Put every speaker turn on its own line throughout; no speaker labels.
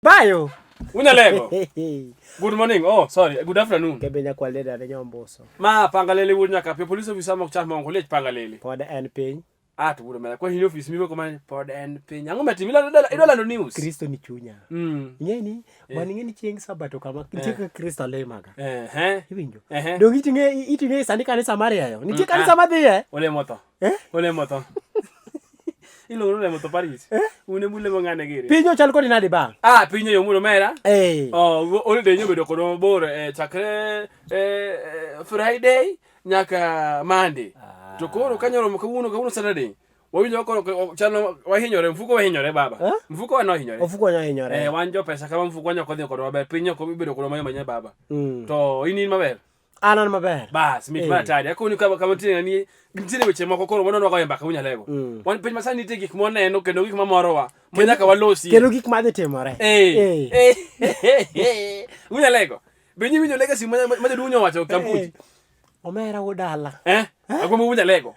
Bayo.
Unalego. Good morning. Oh, sorry. Good afternoon.
Kebenya kwa leda na nyomboso.
Ma pangalele wunya ka police officer mo cha mo college pangalele.
Pod and pin.
Tu buru mela kwa hili office miwe kama pod and pin. Yango metimila dola no news.
Kristo ni chunya. Ngeni, bwana ngeni chieng sabato kama kicheka Kristo le maga. Hivinjo. Dongi itinge sani kanisa Maria yo. Nitie kanisa madhi
Ole moto. Ole moto. Ilo le moto Paris. Une mule mangane gere.
Pinyo chal kodi nadi ba?
Pinyo yo mulo mera. Ole de nyobe do kono bor chakre Friday nyaka Monday. Tokoro kanyoro kabuno Saturday. Wawinyo ko chano wahinyore mfuko wahinyore baba. Mfuko wa no hinyore.
Mfuko wa no hinyore.
Wanjo pesa kama mfuko wanyo kodhi kono maber pinyo ko bibedo kono manya baba. To ini maber.
Anan maber.
Bas mit matadi akoni kama tinga ni ntine weche moko koro mono no koyemba kunya lego. Wan piny masani nitie gik moneno kendo gik mamorowa. Monya ka walosi.
Kendo gik madhi timore.
Unya lego. Benyi winyo legacy ma dunyo wacho kampuji.
Omera udala.
Agombo unya lego.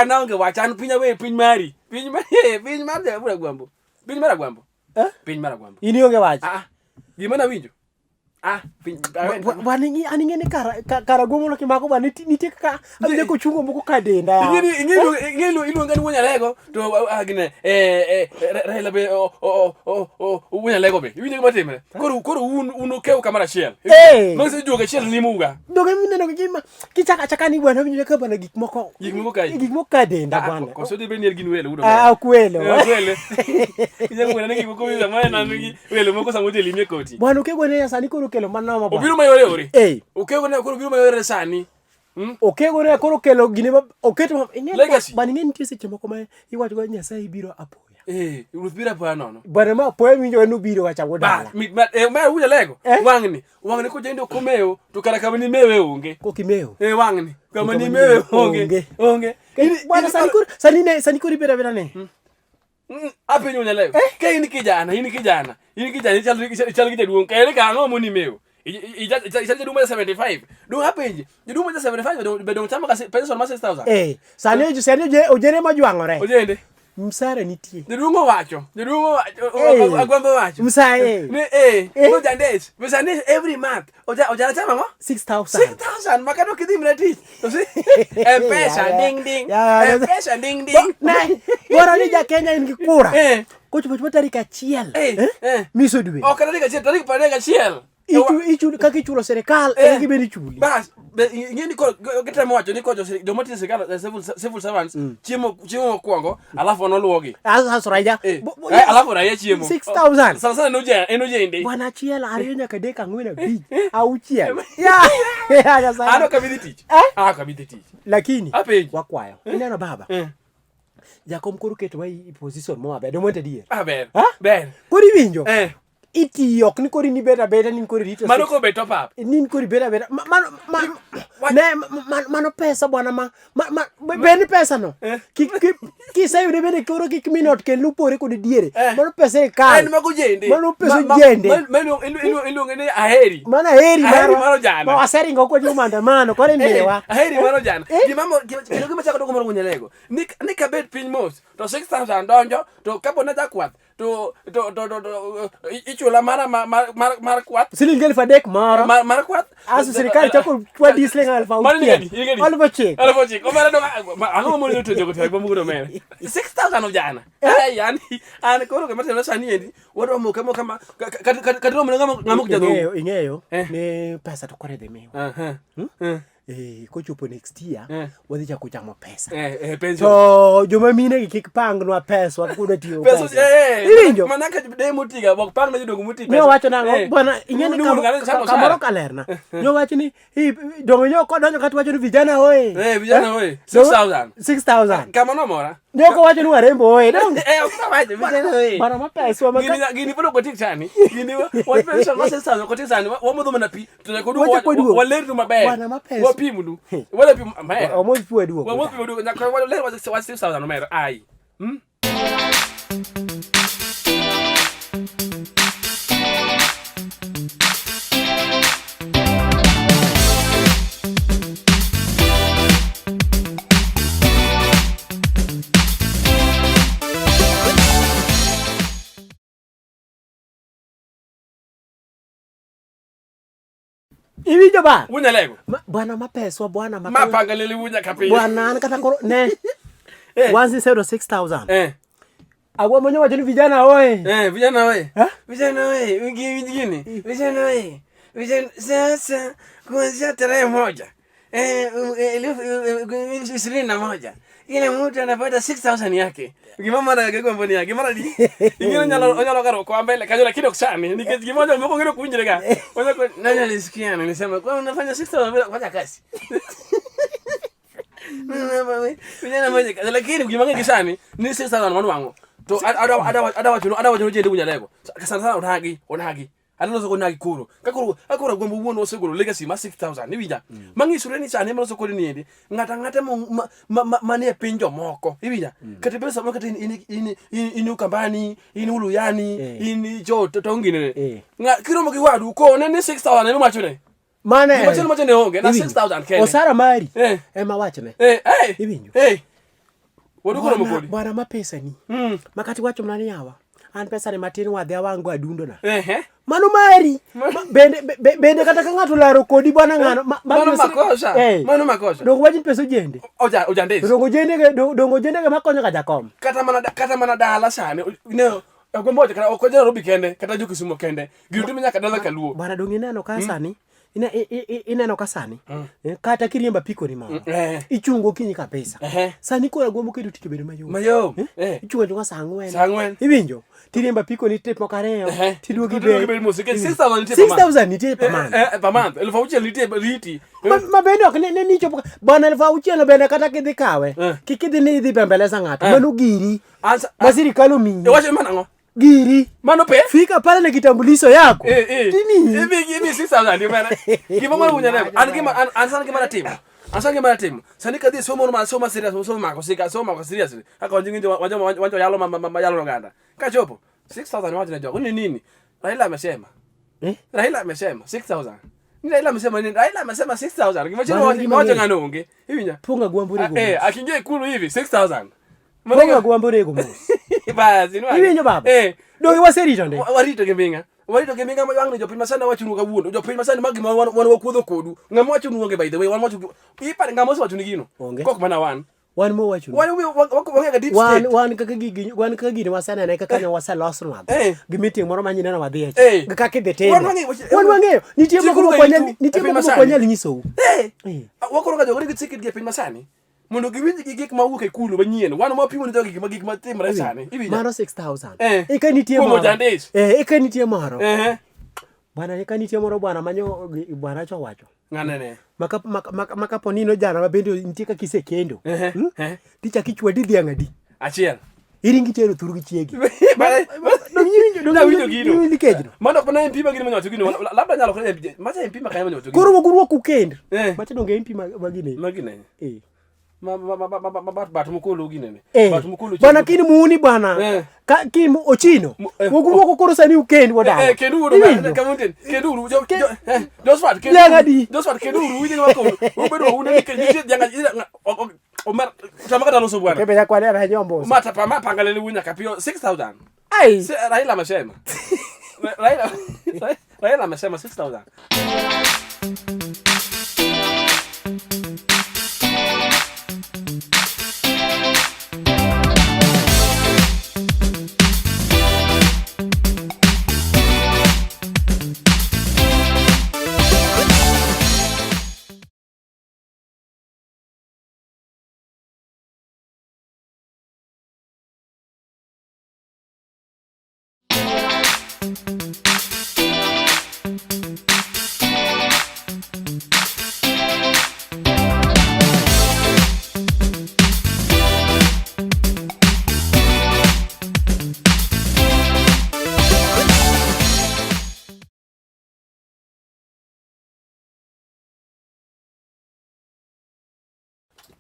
Naonge wachan pinya we piny mari. Piny mar ja gwambo. Piny mara gwambo. Piny mara gwambo.
Ini onge wach.
Gimana winjo?
Bani aningene karagomo lo kimako bani nitie ka abide ko chungo moko kadenda ya.
Ingelo iluonga ni wonya lego to agine Raila be wonya lego be. Winjo matimre. Koro uno keu kamera chiel. No se joge chiel ni muga.
Doge mineno gima kichaka ni bwana winjo ka bana gik moko
kai.
Gik moko kadenda bwana.
Ko so de benir gin welo udo.
Kwelo.
Kwelo. Inya bwana ngi ko wiza mana ngi welo moko samoje limie koti.
Bwana ukegone ya sani koro kelo mana ma.
Obiro mayore. Ukegone koro biro mayore sani.
Ukegone koro kelo gine oketo
legacy.
Bani ngeni tie seche moko ma iwacho go Nyasaye biro apoya.
Ruth biro apoya nono.
Bwana ma apoya winjo enu biro wacha godala.
Ma unya lego. Wangni ko jendo komeo to kara kama ni mewe onge.
Ko kimeo.
Wangni kama ni mewe onge.
Bwana sani kuri bera ne.
Apenyo unya lego. Ke ini kijana chal gide duong kere ka ngo moni mewo. Ichal dumo 75. Duong apenje. Dumo 75 be dong chama ka pension ma 6000.
Sani ojere ma jwangore.
Ojende.
Msara nitie.
Duongo wacho. Agwambo wacho.
Msae.
No jandes. Besande every month. Ojana chama ngo? 6000 makano kidhimre tich. To si pesa ding ding. Pesa ding ding.
Bora ni ja Kenya in kura. Kocho tarika chiel. Miso dwe.
Tarika chiel, tarik 31.
Ichulo kaki chulo serikal gibeni chuli.
Bas, ngeni ko getemo wacho ni ko jomotin serikal civil servants chiemo mokwongo alafu noluogi.
Raja.
Alafu raja chiemo.
6000.
Sasa enojende.
Bwana chiel ariyo nyaka dek ang'wen abich. Auchiel.
Ano kabidhi tich. Kabidhi tich.
Lakini wakwayo. Ineno baba. Jakom koro keto wai position mo abedo monte dier.
Ber.
Kori winjo. Iti yok ni kori ni beta ni kori rito.
Mano ko beto pap.
Ni kori beta. Mano pesa bwana beni pesa no. Ki sayo de bene koro ki minot ke lupore ko de diere. Mano pesa ka.
Mano jende.
Mano pesa jende.
Mano ngene aheri.
Mano aheri
mano jana.
Ma aseri ngo ko jumanda mano kore mewa.
Aheri mano jana. Gimamo gima chako dogo moro nyalego. Ni ka bet pin mos to 6000 donjo to kapo na jakwath to ichula mar kwat
siling 1000 mara
mar kwat
asu serikali chako kwa disling alfa alfa check
omera do ango mo to jogo to bombugo mera 6000 jana yani an koro kama tena sani endi wado mo kama kadro mo ngamuk jago
ingeyo ne pesa to kore de mewa kochopo next year wadhi chako chamo pesa to joma mine kik pangnwa pesa wakuda tiyo pesa iwinjo
manaka de mutiga bok pangna jodogo mutiga
ne wacho nango bwana ingene kamoro kalerna ne wacho ni dongo nyo kodonyo kata wacho ni vijana hoye
vijana hoye 6000 kama no mora
ndoko wacho ni warembo hoye dongo
wacho vijana hoye
bana mapesa
gini podo ko tiktani gini wa pesa ma 6000 ko tiktani wa modho mana pi to ko waler tu maber
bana mapesa
pimu du. Wala pimu ma.
O mo pimu du.
Wa mo pimu du na ko wala le wa 6000 no mera. Ai.
Iwi joba.
Wunya lego.
Bwana mapeswa bwana
mapeswa. Mapangalele wunya kapi.
Bwana nkata koro ne. Once said 6000. Agwa mwenye wajeni vijana oe.
Vijana oe. Vijana oe. Wengine. Vijana oe. Vijana sasa kuanzia tarehe 1. 21. Ile mtu anapata 6000 yake. Ukimama na gego mboni yake mara di. Ingine nyalo karo kwa mbele kanyola kidogo sana. Nikimoja mboko ngiro kunjirega. Kwanza nani alisikia nilisema kwa unafanya 6000 kwanza kazi. Vijana moja lakini ukimanga kisani ni 6000 manu wangu. To ada watu jende kunyalego. Sana unahagi. Ano so kunagi kuro. Akura gombo wono seguro legacy ma 6000 ni bija. Mangi sureni sana mo so ko ni ndi. Ngata mane pinjo moko. Ibija. Kati pesa mo kati ini ukambani, ini uluyani, ini jo tongine. Kiro mo kiwadu ko ne 6000 ne machune.
Mane.
Machune honge na 6000 kene.
Osara mari. Mawachne. Ibinyo.
Waduko mo kodi.
Bwana mapesa ni. Makati wacho mnani yawa. An pesa ni matini wa dhia wangu adundo na. Manu mari. Bende kata kangatu laro kodi bwana ngano.
Manu makosha. Manu makosha.
Dongo wajin peso jende.
Ojandesi.
Dongo jende ke makonyo kaja kom.
Kata mana dala sana. No. Agomboje kana okoje robi kende kata juki sumo kende. Giutumi nyaka dala kaluo.
Bwana dongi nano kasani. Ineno kasani. Kata kiriemba piko ni mama. Ichungo kinyi ka pesa. Sani ko agombo kedu tikibere mayo.
Mayo.
Ichungo jonga sangwen.
Sangwen.
Ibinjo. Tiriemba piko ni tape mokareo. Tiduogi be.
6000 ni tape.
6000 ni tape per month.
Per month. Elfu uche ni tape riti.
Mabendo ne ni chopo. Bwana elfu uche no bende kata kidhi kawe. Kikidhi ni dhi bembeleza ngata. Manu giri. Masiri kalu mingi.
Wache manango.
Giri.
Mano pe?
Fika pale na kitambulisho yako.
Tini. Hivi 6000 ndio maana. Kiboma unyana. Ansana kima timu. Ansana kima timu. Sani kadhi soma serious, soma kwa serious. Haka wanjingi wanja yalo nganda. Kachopo. 6000 waje na jogo. Nini? Raila amesema. Raila amesema 6000. Ni Raila amesema nini? Raila amesema 6000. Kimachini waje nganonge. Hivi nya.
Punga guambure go.
Akingie ikulu hivi 6000.
Punga guambure go.
Basi ni
hivi nyo baba. Dogi waserito nde.
Warito geminga. Warito geminga wangu jopima sana wachunuka wundo. Jopima sana magi wana wakuodho kodu. Ngamo wachunuka by the way. Wana wachu. Ipare ngamo so wachunigino. Kok mana wan.
Wan mo wachunu.
Wan ka deep state.
Wan kaka gini wasana na kaka wasa lost one. Gimiti moro manyina na wadhi. Kaka kidhe tena. Wan wangeyo. Nitie moko kwanya linyiso.
Wakoro ka jogo ni ticket gi piny masani. Mondo giwinj gik mawuok e kulo manyien. Wan ma pimo ni jogi gik matimre sani.
Mano 6000. Ka nitie moro. Ka nitie moro. Bwana ka nitie moro bwana manyo bwana cho wacho.
Ng'anene.
Maka ponino jana mabende nitie ka kise kendo. Ticha kichwadi dhiang'adi.
Achiel.
Iringi tero thuru gi chiegi.
Winjo gino. Mondo pona impima gino manyo gino. Labda nyalo kanya macha impima kanya manyo gino.
Koro guruo kukend. Macha donge impima magine.
Magine. Batu mukulu ginene.
Batu mukulu. Bwana kini muuni bwana. Ka kimu ochino. Guruo kokoro sani ukend wadana.
Keduru kamunten. Keduru Josfat keduru wije wako. Obedo une kedije janga Omar chama kata loso bwana.
Kebe ya kwa lera nyombo.
Mata pangalele wunya kapio 6000.
Ai.
Raila amesema. Raila amesema 6000.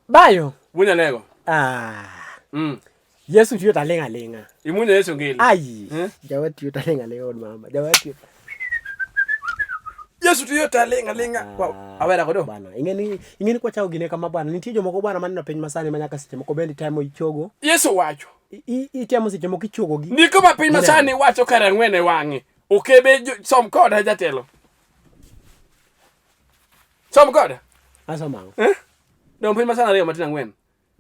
Bayo.
Munya lego.
Yesu tiyo talenga.
Imunya Yesu ngeli.
Ai. Jawa tiyo talenga mama. Jawa tiyo.
Yesu tiyo talenga. Wow. Awera kodo.
Bana. Ingeni kwa chao gine kama bwana. Nitie jomoko bwana maneno penj masani manyaka seche moko bendi time ichogo.
Yesu wacho.
Itemo seche moko ichogo gi.
Ndiko ma penj masani wacho kare ngwene wange. Okebe som koda jatelo. Som koda.
Asa mango.
Dom penj masani ariyo matina ngwen.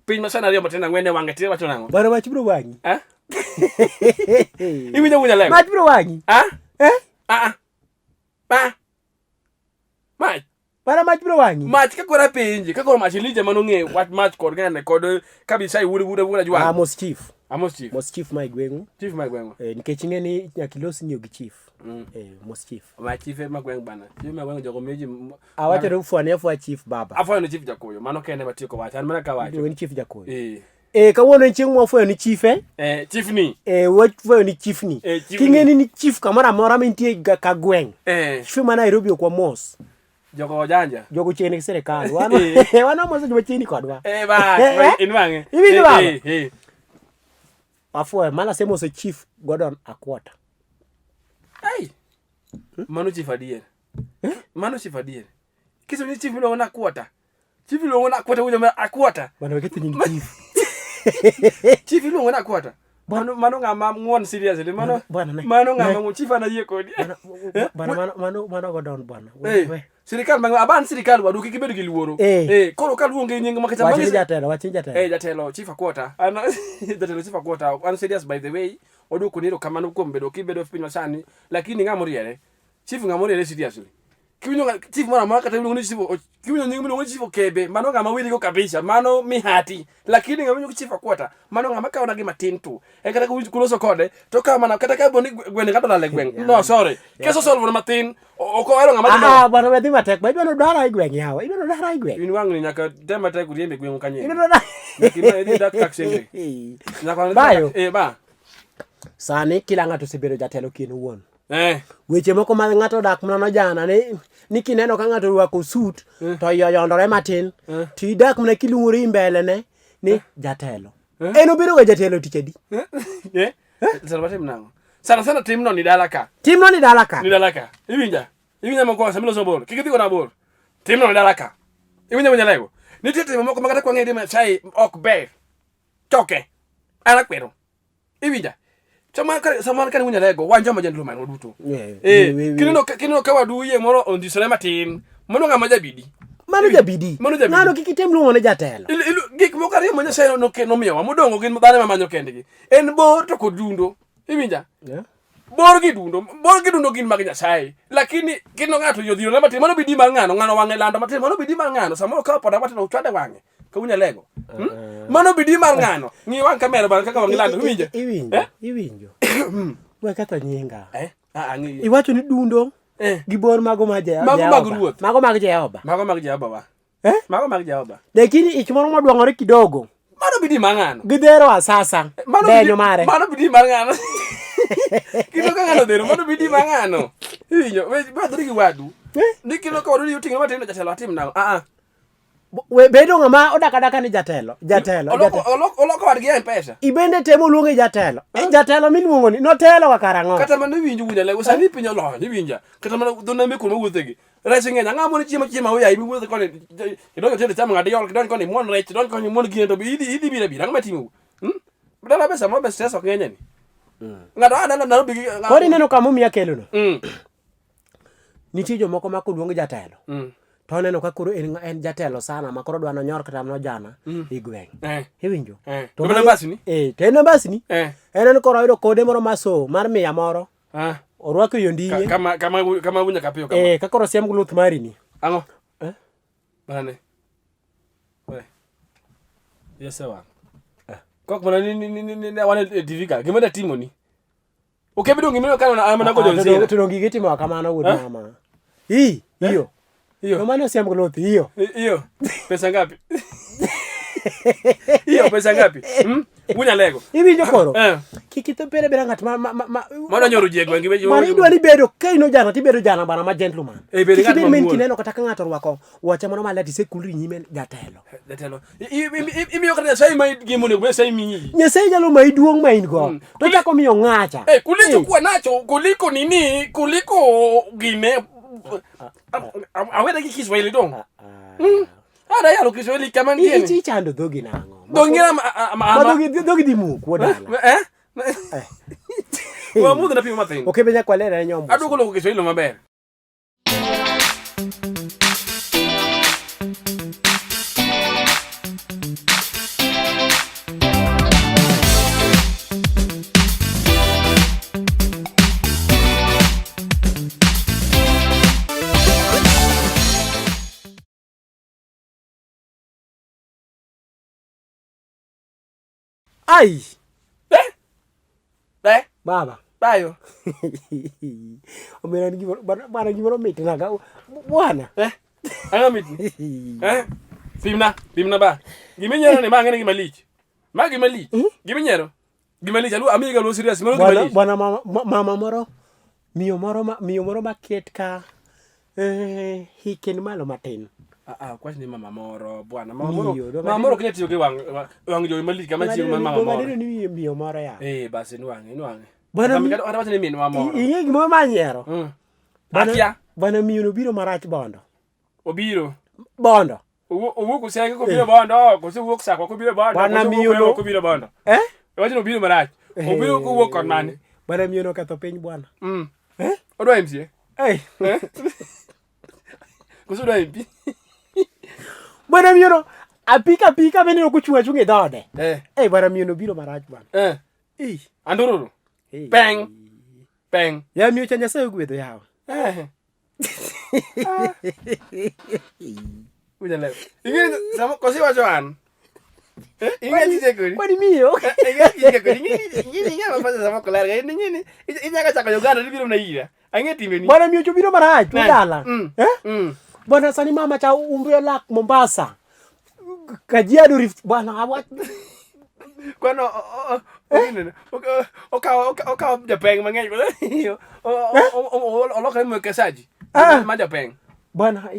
Penj masani ariyo matina ngwene wange tire wacho nango.
Bwana wachi bro wangi.
Iminya munya lego.
Wachi bro wangi.
Mach.
Para mach bro wangi.
Mach ka kora penji, ka kora mach lije manonge wat mach kor gane kod kabisa wude jwa.
Amos chief.
Mos
chief mai gwengu.
Chief mai gwengu.
Nikech ngeni nyakilosi nyo gi chief. Mos chief.
Ma chief ma gwengu bana. Chief ma gwengu jogo meji.
Awacho rufwane fwa chief baba.
Afwa no chief jakoyo, mano kende batiko wacha, mana ka wacho.
Ni chief jakoyo. Kawuono chieng' mwafweyo ni chief
chief ni.
Wafweyo ni chief ni. King'eni ni chief kamoro amora mantie ka gweng'. Chief ma Nairobi okwa mos.
Jogo janja.
Jogo chene gi sirikal. Wana mos joma chini kodwa.
In wange.
Ibi baba. Afwe mala semo so chief Gordon Akwota.
Ai. Mano chief adier. Mano chief adier. Kiso ni chief lo na Akwota. Chief lo na Akwota uja Akwota.
Bana wekethi nyingi chief.
Chief lo na Akwota. Mano ngama ngwon seriously mano. Mano ngama chief ana yie kodi.
Bana mano Gordon bana.
Sirikal mango aban sirikal wadu kibedo gi luoro. Koro ka luonge nying makata
mangi jatelo.
Jatelo chief Akwota. Ana jatelo chief Akwota. An serious by the way. Wadu kuniro kamano kuom bedo kibedo piny masani lakini ngamo riere. Chief ngamo riere seriously. Kiwinyo chief mara mara kata luongo chief kiwinyo nying luongo chief Kebe. Mano ngama wili go kabisa. Mano mihati. Lakini ngamo chief Akwota. Mano ngama kaona gi matin tu. Kata kuloso kode to kama kata ka boni gwene kata la gweng. No sorry. Keso solvo matin. Oko ero ngama
bwana wedhi matek ba idwaro dara igweng yawa idwaro dara igweng
in wangni nyaka tema tek riembe gweng kanye
idwaro dara
lakini dak taxi nyaka
bayo
ba
sani kila ng'ato sebedo jatelo kien wuon weche moko ma ng'ato dak mna jana ni kineno ka ng'ato rwako suit to yoyondore matin to idak mna kilung'ori mbele ne ni jatelo en obiro ga jatelo tichedi
salvate mnango sana timno ni dalaka.
Ni dalaka.
Iwinja moko samilo sobor. Kikiti kona bor. Timno ni dalaka. Iwinja lego. Ni tete moko magata kwa ngedi ma sai ok be. Toke. Ala kwero. Iwinja. Chama kan winya lego. Wanja majendu man oduto. Kinino ka wadu ye moro ondisore matin. Mono ngama jabidi.
Mano jabidi. Ngano kikitem luongo ne jatelo.
Gik moko ariyo manya sai no miyowa modongo gin dhano mamanyo kendgi. En bor to kod dundo. Iwinja? Bor gi dundo gin mag Nyasaye. Lakini kino ng'ato yodhiro na matin mano bidi mar ng'ano wang'e lando matin mano bidi mar ng'ano samoro ka poda matin ochwade wang'e. Ka unya lego. Mano bidi mar ng'ano. Ng'i wang' kamera bar kaka wang'e lando iwinja?
Iwinjo. We kata nyinga.
Ng'i.
Iwacho ni dundo gi bor mago mag Jehova.
Mago mag ruoth.
Mago mag Jehova.
Mago mag Jehova wa. Mago mag Jehova.
Lakini ich moro modwang'ore kidogo.
Mano bidi mar ng'ano.
Gidhero asasa. Benyo mare.
Mano bidi mar ng'ano. Kino ka ng'ano dhero mano bidi mar ng'ano. Iwinjo? Badri gi wadu. Ni kino ka wadu yuting'o matin jatelo atim nango.
We bedo ng'ama odakadaka ni jatelo.
Oloko wadgi M-Pesa.
Ibende temo luonge jatelo. Jatelo miluongo ni notelo ka karang'o.
Kata mano iwinjo wunya lego sani piny olony iwinja. Kata mano dhone kuno mawuothegi. Rech ng'eny ang'amo ni chiemo oyayi miwuotho koni. Idonjo tende chamo ng'ade yol kidonjo koni muon rech idonjo koni muon gine to idhi bira ang'o matimo. Dala pesa mo be stress ok ng'eny ni. Ng'ato adala Nairobi gi.
Kodi neno kama omiya kelono. Nitie jomoko ma koluong jatelo. To neno ka koro en jatelo sana ma koro dwano nyor kata no jana i gweng. Iwinjo?
To nambasni?
To en nambasni? En koro oyudo kode moro maso mar 100 moro. Orwako yondinye.
Kama wunya kapio kama.
Ka koro siem gluth mari ni.
Ang'o? Bane. Yes wa. Kok mana ni wane TV ka. Gimana timo ni? Okebedo ngimino kana amana godo nsira.
To ngi gitimo kamano wuod mama. Iyo. No mano siem gluth iyo.
Pesa ngapi? Iyo pesa ngapi? Unya lego.
Iwinjo koro. Kikito bere ngat
Mano nyoro jego ngi bejo.
Mani idwa ni bedo kaino jana tibedo jana bana ma gentleman. Kibed men kineno kata ka ng'ato rwako wacha mano malati sekuli nyime jatelo.
Imiyo kata sai mai gimo ne be sai mi.
Nyesai jalo mai duong mai go. To chako miyo ng'acha.
Kuliko kwa nacho kuliko nini kuliko gine. Aweda ki Kiswahili dong. Ada yalo Kiswahili kama ndiye.
Ichi chando dogi nango.
Dongira
dogi di mu kwa dala.
Wa muda na pima matin.
Okay benya kwa lera nyombo.
Aduko lo Kiswahili maber.
Ai. Baba.
Bayo.
Omera ni bana gimoro miti naga. Bwana.
Anga miti. Pimna ba. Giminyero ne mangene gimalich. Magi malich. Giminyero. Gimalich alu amiga lo serious mano gimalich.
Bwana mama moro. Miyo moro maket ka hiken malo matin.
Kwa ni mama moro bwana. Mama moro kile tiyo ke wang jo malich kama tiyo mama moro.
Bwana ni miyo moro ya.
Basi ni wange.
Bwana
mi ora watene min wa moro.
Inge gimo manyero.
Akia.
Bwana miyo no biro marach bondo.
Obiro.
Bondo.
Owo ko sege ko biro bondo, ko se wok sa ko biro bondo.
Bwana miyo no
ko biro bondo. Watene obiro marach. Obiro ko wok kon mane.
Bwana miyo no katho piny bwana.
Odwa MCA. Ko so dwa MP.
Bwana miyo no apika bende no kuchunga chunge dode. Bwana miyo no biro marach bwana.
Andururu. Bang.
Ya miyo chanya sa ugwedo yawa.
Uja leo. Ingine sama kosi wa Joan. Ingine jije kuri.
Kwani miyo?
Ingine jije kuri. Ingine mafanya sama kolarga. Ingine inyaka chaka Uganda libiro na ira. Ange timeni.
Bwana miyo chubiro marach udala. Bwana sani mama cha umbio lak Mombasa. Kajiado Rift bwana awat.
Kwano oka Japan mang'eny olokre mwekesaji ma Japan
bwana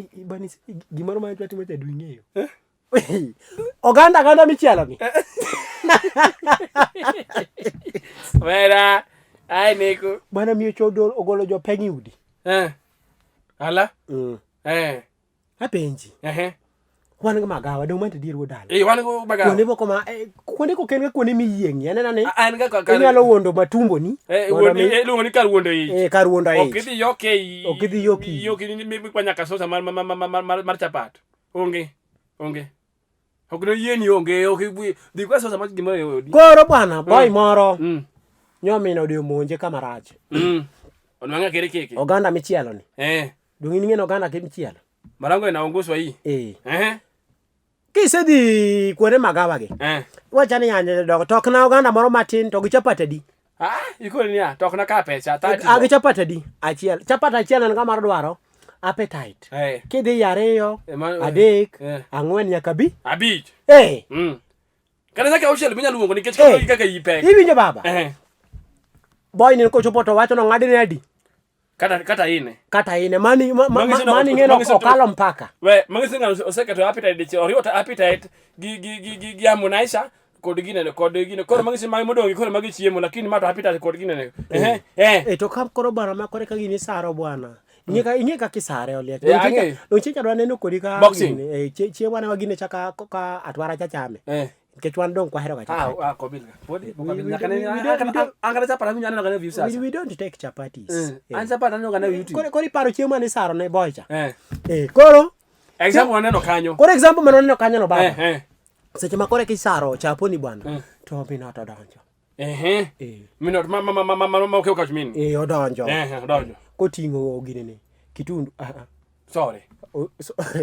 gimoro ma twatimo cha duing'eyo oganda michielo ni
wera ai neko
bwana miyo chodol ogolo jo peng yudi
ala
apenji wan ga magawa do man tidir wodal
wan go magawa
kone boko ma kone ko ken kone mi yieng yana ne
an ga ka
nyalo wondo matumbo ni
luongo ni kar wondo yi
kar wondo yi
okidhi yoki mi kwanya ka sosa mar chapat onge okno yeni onge okibui di kwa sosa mar gimoro yodi
goro bwana boy moro nyomino dio monje kamarach
onwanga kere keke
oganda michielo ni dungi ngeno oganda ke michielo
marango na ongoswa yi
Kisedi kwere magawa ge. Wacha ni yanje dogo tokna oganda moro matin to gichapata di.
Iko ni ya tokna ka pesa 30.
Gichapata di. Achiel. Chapata achiel en gamar dwaro. Appetite. Kidhi yareyo. Adek. Ang'wen nyaka bi.
Abich. Kana zake aushel binya luongo nikech kaka yipe.
Iwinjo baba. Boy ni ko chopo to wacho no ng'adi ne adi.
Kata ine
mani ngeno okalo mpaka
we mangisinga oseketo appetite de oriota appetite gi amunaisa kod gine koro mangisi mai modongi koro magi chiemo lakini mato appetite kod gine
to kam koro bana ma kore ka gini saro bwana inge ka kisare olia no chicha dwa neno kodi ka chiemo na wagine chaka ka atwara cha chame Kechuan dong kwa hero ka chapati.
Kobilga. Podi, angana chapati mimi nyana ngana view sasa.
We don't take chapatis.
Anza chapati nano ngana YouTube.
Kori paro chiemo ni saro ne boycha. Koro
example waneno kanyo.
Koro example maneno kanyo no baba. Seche makore ki saro chaponi bwana. To bina to donjo.
Minot mama okay ka chmini.
Odonjo.
Odonjo.
Kotingo gine ni. Kitundu.
Sorry.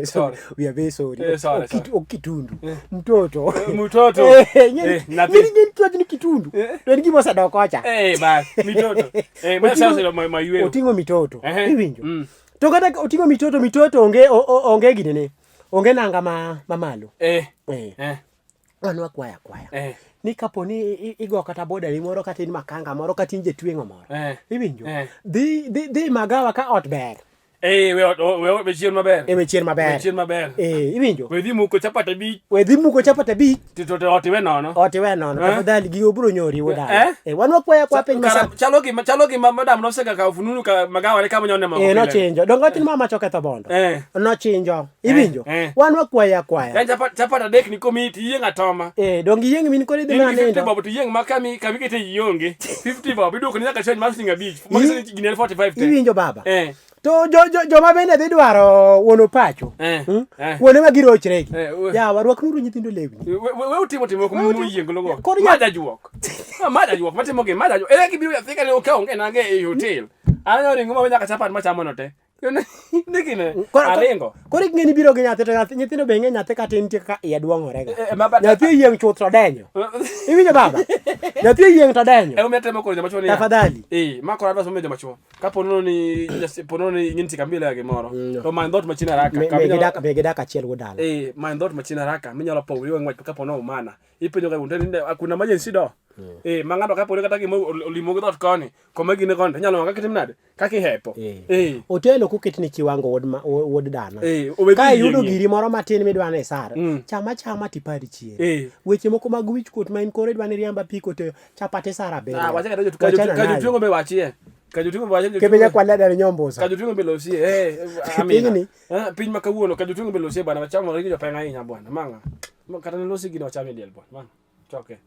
Sorry. We are very sorry.
Sorry.
Kitundu. Mtoto.
Nini
tuaji ni kitundu. Ndio ngimo sada kocha.
Bas, mitoto. Sasa maiwe.
Otingo mitoto. Iwinjo. To kata otingo mitoto onge gine ne. Onge nanga mamalo. Wanwa kwaya. ni kapo ni igo kata boda ni moro kata in makanga moro kata in jetweng'o moro. Iwinjo? Dhi magawa ka ot ber.
We chien maber.
We chien maber.
Chien maber.
Iwinjo?
We dhi muko chapata bi.
We dhi muko chapata bi.
To oti we nono.
Oti we nono. Tafadhali gi obro nyori wodala. Wan wakwaya kwa piny masa.
Chalo gi madam no sega ka fununu ka magawa ne kama nyone mama.
No chinjo. Dongo tin mama choketho bondo. No chinjo. Iwinjo? Wan wakwaya.
Yan chapata dek ni komiti yieng atoma.
Dongi yieng min kore dhi nane.
50 bob to yieng makami kete yionge. 50 bob iduko ni nyaka change masing beach. Makisi ginel 45 te.
Iwinjo baba. To joma bende dhi dwaro wono pacho. Wone ma girochre. Ya warwakuru nyithindo lewni.
We utimo ko yienglo go. Mada juok. Mada juok matimo ge mada juok. Ere gibiro yathika ne okaonge nange e hotel. Anyo ringo ma nyaka chapat machamo no te. Nikine aringo.
Kori ngeni biro gi nyathi to nyithindo be ng'e nyathi ka tin ka iya duong'ore ga. Nyathi yieng chuth to denyo. Iwinjo baba? Nyathi yieng to denyo.
Umetemo ko joma choni.
Tafadhali.
Makora adwa somo joma chuo. Ka ponono ni nyinti kambile yake moro. To man dot machina raka.
Be gidaka achiel godala.
Man dot machina raka minyalo pogo yo ng'wech ka pono mana. Ipenjo ka unte akuna majensi do. Mang'ado ka poni kata gimo olimo go dot koni. Koma gine kon nyalo ka kitim nade. Ka kihepo.
Otelo kuketni kiwango wod dano. Ka yudo giri moro matin midwane sara. Chama tipari chien. Weche moko mag wich kuot ma in kore dwane riamba piko to chapate sara be.
Wacha ka jotuongo be wachie. Kajutungo baje
kebenya kwa lada nyombosa.
Kajutungo belosie amina. Piny makawuono kajutungo belosie bana wachamo ringo penga inya bwana. Manga. Kata nelosi gino wachame diel bwana. Man. Choke.